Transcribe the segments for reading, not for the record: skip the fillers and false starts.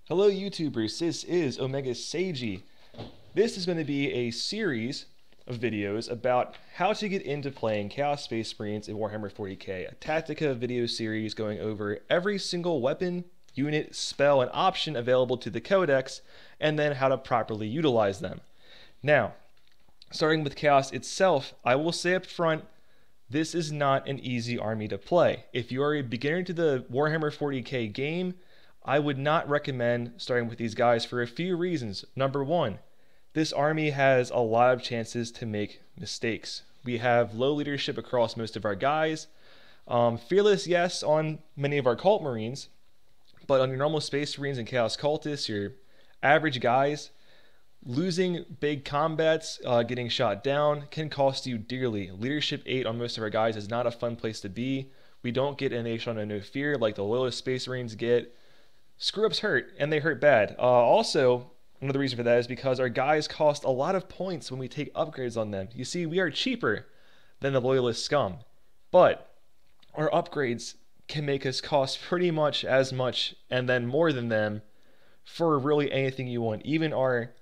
Hello YouTubers, this is Omega Seiji. This is going to be a series of videos about how to get into playing Chaos Space Marines in Warhammer 40k, a Tactica video series going over every single weapon, unit, spell, and option available to the codex, and then how to properly utilize them. Now, starting with Chaos itself, I will say up front, this is not an easy army to play. If you are a beginner to the Warhammer 40k game, I would not recommend starting with these guys for a few reasons. Number one, this army has a lot of chances to make mistakes. We have low leadership across most of our guys. Fearless, yes, on many of our cult marines, but on your normal space marines and chaos cultists, your average guys, losing big combats, getting shot down can cost you dearly. Leadership 8 on most of our guys is not a fun place to be. We don't get an Nation on No Fear like the loyalist space marines get. Screw-ups hurt, and they hurt bad. Also, another reason for that is because our guys cost a lot of points when we take upgrades on them. You see, we are cheaper than the loyalist scum, but our upgrades can make us cost pretty much as much and then more than them for really anything you want. Even our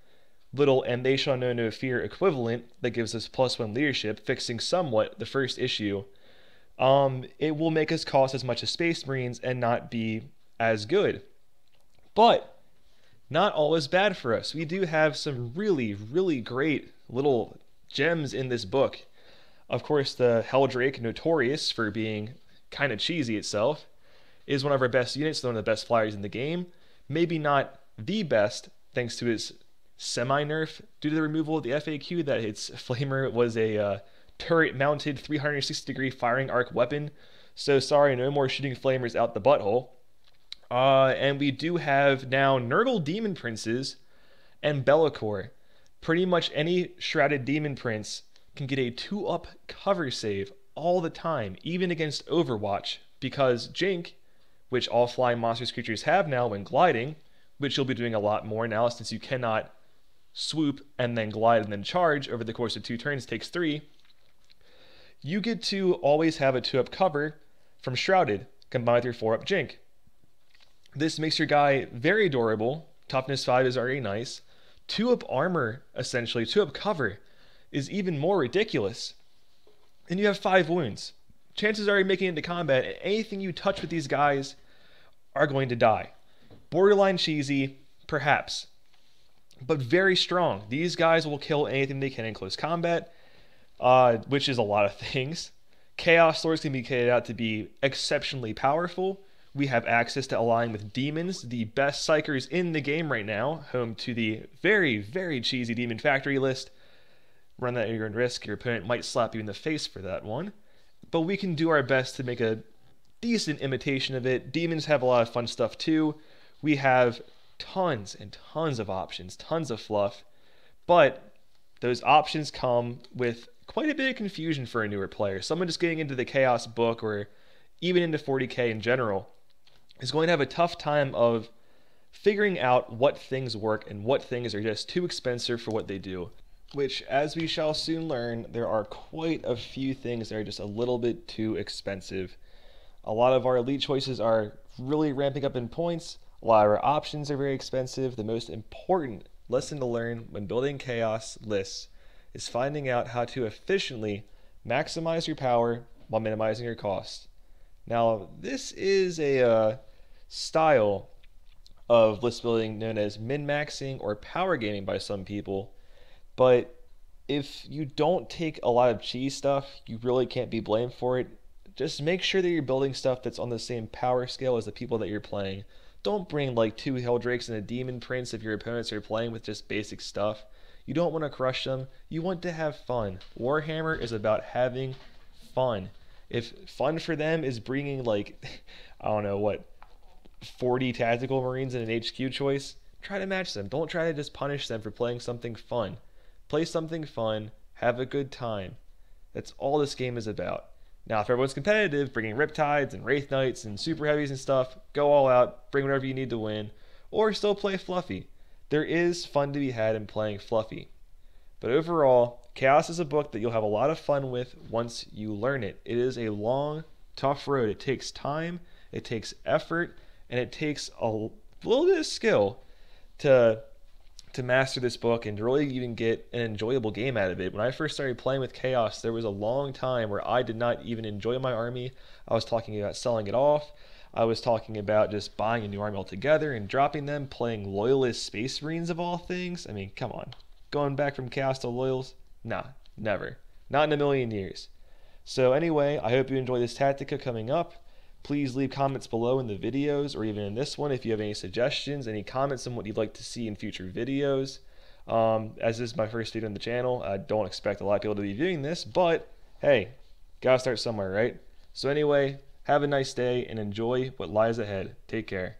little "and they shall know no fear" equivalent that gives us +1 leadership, fixing somewhat the first issue, it will make us cost as much as Space Marines and not be as good. But not all is bad for us. We do have some really great little gems in this book. Of course, the Helldrake, notorious for being kind of cheesy itself, is one of our best units, one of the best flyers in the game. Maybe not the best, thanks to his semi-nerf due to the removal of the FAQ that its flamer was a turret-mounted 360-degree firing arc weapon. So sorry, no more shooting flamers out the butthole. And we do have now Nurgle Demon Princes and Be'lakor. Pretty much any Shrouded Demon Prince can get a 2-up cover save all the time, even against Overwatch, because Jink, which all flying monsters creatures have now when gliding, which you'll be doing a lot more now since you cannot swoop and then glide and then charge over the course of 2 turns, takes 3, you get to always have a 2-up cover from Shrouded combined with your 4-up Jink. This makes your guy very durable. Toughness 5 is already nice. 2-up armor, essentially, 2-up cover, is even more ridiculous. And you have 5 wounds. Chances are you're making it into combat, and anything you touch with these guys are going to die. Borderline cheesy, perhaps, but very strong. These guys will kill anything they can in close combat, which is a lot of things. Chaos Lords can be kitted out to be exceptionally powerful. We have access to align with demons, the best psychers in the game right now, home to the very cheesy Demon Factory list. Run that at your own risk. Your opponent might slap you in the face for that one. But we can do our best to make a decent imitation of it. Demons have a lot of fun stuff too. We have tons and tons of options, tons of fluff. But those options come with quite a bit of confusion for a newer player. Someone just getting into the Chaos book or even into 40k in general is going to have a tough time of figuring out what things work and what things are just too expensive for what they do. Which, as we shall soon learn, there are quite a few things that are just a little bit too expensive. A lot of our elite choices are really ramping up in points. A lot of our options are very expensive. The most important lesson to learn when building Chaos lists is finding out how to efficiently maximize your power while minimizing your costs. Now, this is a style of list building known as min-maxing or power gaming by some people, but if you don't take a lot of cheese stuff, you really can't be blamed for it. Just make sure that you're building stuff that's on the same power scale as the people that you're playing. Don't bring like 2 Helldrakes and a Demon Prince if your opponents are playing with just basic stuff. You don't want to crush them. You want to have fun. Warhammer is about having fun. If fun for them is bringing like, I don't know what, 40 tactical marines in an HQ choice, try to match them. Don't try to just punish them for playing something fun. Play something fun, have a good time. That's all this game is about. Now, if everyone's competitive, bringing Riptides and Wraith Knights and Super Heavies and stuff, go all out, bring whatever you need to win, or still play fluffy. There is fun to be had in playing fluffy. But overall, Chaos is a book that you'll have a lot of fun with once you learn it. It is a long, tough road. It takes time, it takes effort, and it takes a little bit of skill to master this book and to really even get an enjoyable game out of it. When I first started playing with Chaos, there was a long time where I did not even enjoy my army. I was talking about selling it off. I was talking about just buying a new army altogether and dropping them, playing Loyalist Space Marines of all things. I mean, come on. Going back from Chaos to Loyals? Nah, never. Not in a million years. So anyway, I hope you enjoy this Tactica coming up. Please leave comments below in the videos or even in this one if you have any suggestions, any comments on what you'd like to see in future videos. As this is my first video on the channel, I don't expect a lot of people to be viewing this, but hey, gotta start somewhere, right? So anyway, have a nice day and enjoy what lies ahead. Take care.